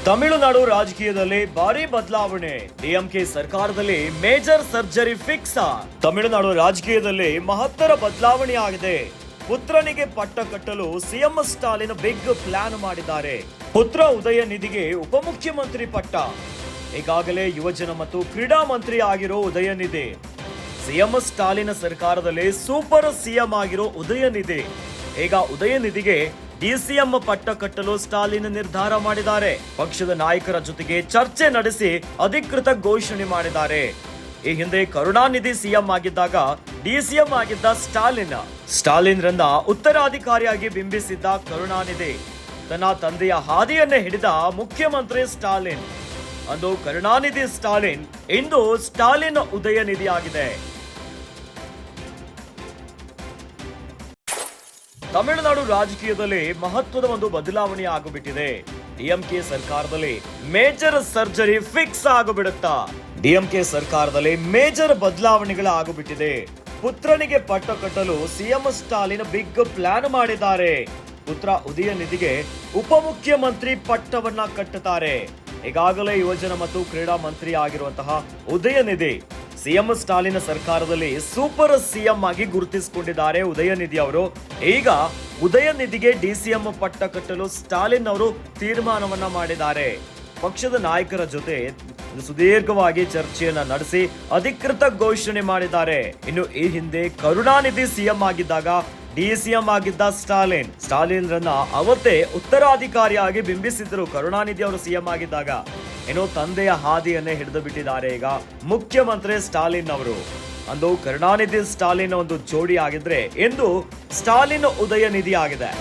ತಮಿಳುನಾಡು ರಾಜಕೀಯದಲ್ಲಿ ಭಾರಿ ಬದಲಾವಣೆ. ಡಿಎಂಕೆ ಸರ್ಕಾರದಲ್ಲಿ ಮೇಜರ್ ಸರ್ಜರಿ ಫಿಕ್ಸ್. ತಮಿಳುನಾಡು ರಾಜಕೀಯದಲ್ಲಿ ಮಹತ್ತರ ಬದಲಾವಣೆ ಆಗಿದೆ. ಪುತ್ರನಿಗೆ ಪಟ್ಟ ಕಟ್ಟಲು ಸಿಎಂ ಸ್ಟಾಲಿನ್ ಬಿಗ್ ಪ್ಲಾನ್ ಮಾಡಿದ್ದಾರೆ. ಪುತ್ರ ಉದಯನಿಧಿಗೆ ಉಪಮುಖ್ಯಮಂತ್ರಿ ಪಟ್ಟ. ಈಗಾಗಲೇ ಯುವಜನ ಮತ್ತು ಕ್ರೀಡಾ ಮಂತ್ರಿ ಆಗಿರೋ ಉದಯನಿಧಿ ಸಿಎಂ ಸ್ಟಾಲಿನ್ ಸರ್ಕಾರದಲ್ಲಿ ಸೂಪರ್ ಸಿಎಂ ಆಗಿರೋ ಉದಯನಿಧಿ ಈಗ ಉದಯನಿಧಿಗೆ ಡಿಸಿಎಂ ಪಟ್ಟ ಕಟ್ಟಲು ಸ್ಟಾಲಿನ್ ನಿರ್ಧಾರ ಮಾಡಿದ್ದಾರೆ. ಪಕ್ಷದ ನಾಯಕರ ಜೊತೆಗೆ ಚರ್ಚೆ ನಡೆಸಿ ಅಧಿಕೃತ ಘೋಷಣೆ ಮಾಡಿದ್ದಾರೆ. ಈ ಹಿಂದೆ ಕರುಣಾನಿಧಿ ಸಿಎಂ ಆಗಿದ್ದಾಗ ಡಿಸಿಎಂ ಆಗಿದ್ದ ಸ್ಟಾಲಿನ್ ರನ್ನ ಉತ್ತರಾಧಿಕಾರಿಯಾಗಿ ಬಿಂಬಿಸಿದ್ದ ಕರುಣಾನಿಧಿ ತನ್ನ ತಂದೆಯ ಹಾದಿಯನ್ನೇ ಹಿಡಿದ ಮುಖ್ಯಮಂತ್ರಿ ಸ್ಟಾಲಿನ್. ಅಂದು ಕರುಣಾನಿಧಿ ಸ್ಟಾಲಿನ್, ಇಂದು ಸ್ಟಾಲಿನ್ ಉದಯನಿಧಿ ಆಗಿದೆ. ತಮಿಳುನಾಡು ರಾಜಕೀಯದಲ್ಲಿ ಮಹತ್ವದ ಒಂದು ಬದಲಾವಣೆ ಆಗಿಬಿಟ್ಟಿದೆ. ಡಿಎಂಕೆ ಸರ್ಕಾರದಲ್ಲಿ ಮೇಜರ್ ಸರ್ಜರಿ ಫಿಕ್ಸ್ ಆಗಿಬಿಡುತ್ತಾ. ಡಿಎಂಕೆ ಸರ್ಕಾರದಲ್ಲಿ ಮೇಜರ್ ಬದಲಾವಣೆಗಳು ಆಗಿಬಿಟ್ಟಿದೆ. ಪುತ್ರನಿಗೆ ಪಟ್ಟ ಕಟ್ಟಲು ಸಿಎಂ ಸ್ಟಾಲಿನ್ ಬಿಗ್ ಪ್ಲಾನ್ ಮಾಡಿದ್ದಾರೆ. ಪುತ್ರ ಉದಯನಿಧಿಗೆ ಉಪಮುಖ್ಯಮಂತ್ರಿ ಪಟ್ಟವನ್ನ ಕಟ್ಟುತ್ತಾರೆ. ಈಗಾಗಲೇ ಯುವಜನ ಮತ್ತು ಕ್ರೀಡಾ ಮಂತ್ರಿ ಆಗಿರುವಂತಹ ಉದಯನಿಧಿ ಸಿಎಂ ಸ್ಟಾಲಿನ್ ಸರ್ಕಾರದಲ್ಲಿ ಸೂಪರ್ ಸಿಎಂ ಆಗಿ ಗುರುತಿಸಿಕೊಂಡಿದ್ದಾರೆ. ಉದಯನಿಧಿ ಅವರು ಈಗ ಉದಯನಿಧಿಗೆ ಡಿಸಿಎಂ ಪಟ್ಟ ಕಟ್ಟಲು ಸ್ಟಾಲಿನ್ ಅವರು ತೀರ್ಮಾನವನ್ನ ಮಾಡಿದ್ದಾರೆ. ಪಕ್ಷದ ನಾಯಕರ ಜೊತೆ ಸುದೀರ್ಘವಾಗಿ ಚರ್ಚೆಯನ್ನ ನಡೆಸಿ ಅಧಿಕೃತ ಘೋಷಣೆ ಮಾಡಿದ್ದಾರೆ. ಇನ್ನು ಈ ಹಿಂದೆ ಕರುಣಾನಿಧಿ ಸಿಎಂ ಆಗಿದ್ದಾಗ ಡಿಸಿಎಂ ಆಗಿದ್ದ ಸ್ಟಾಲಿನ್ ರನ್ನ ಅವತ್ತೇ ಉತ್ತರಾಧಿಕಾರಿಯಾಗಿ ಬಿಂಬಿಸಿದ್ರು ಕರುಣಾನಿಧಿ ಅವರು ಸಿಎಂ ಆಗಿದ್ದಾಗ. ಇನ್ನು ತಂದೆಯ ಹಾದಿಯನ್ನೇ ಹಿಡಿದು ಬಿಟ್ಟಿದ್ದಾರೆ ಈಗ ಮುಖ್ಯಮಂತ್ರಿ ಸ್ಟಾಲಿನ್ ಅವರು. ಅಂದು ಕರುಣಾನಿಧಿ ಸ್ಟಾಲಿನ್ ಒಂದು ಜೋಡಿ ಆಗಿದ್ರೆ ಇಂದು ಸ್ಟಾಲಿನ್ ಉದಯನಿಧಿ ಆಗಿದೆ.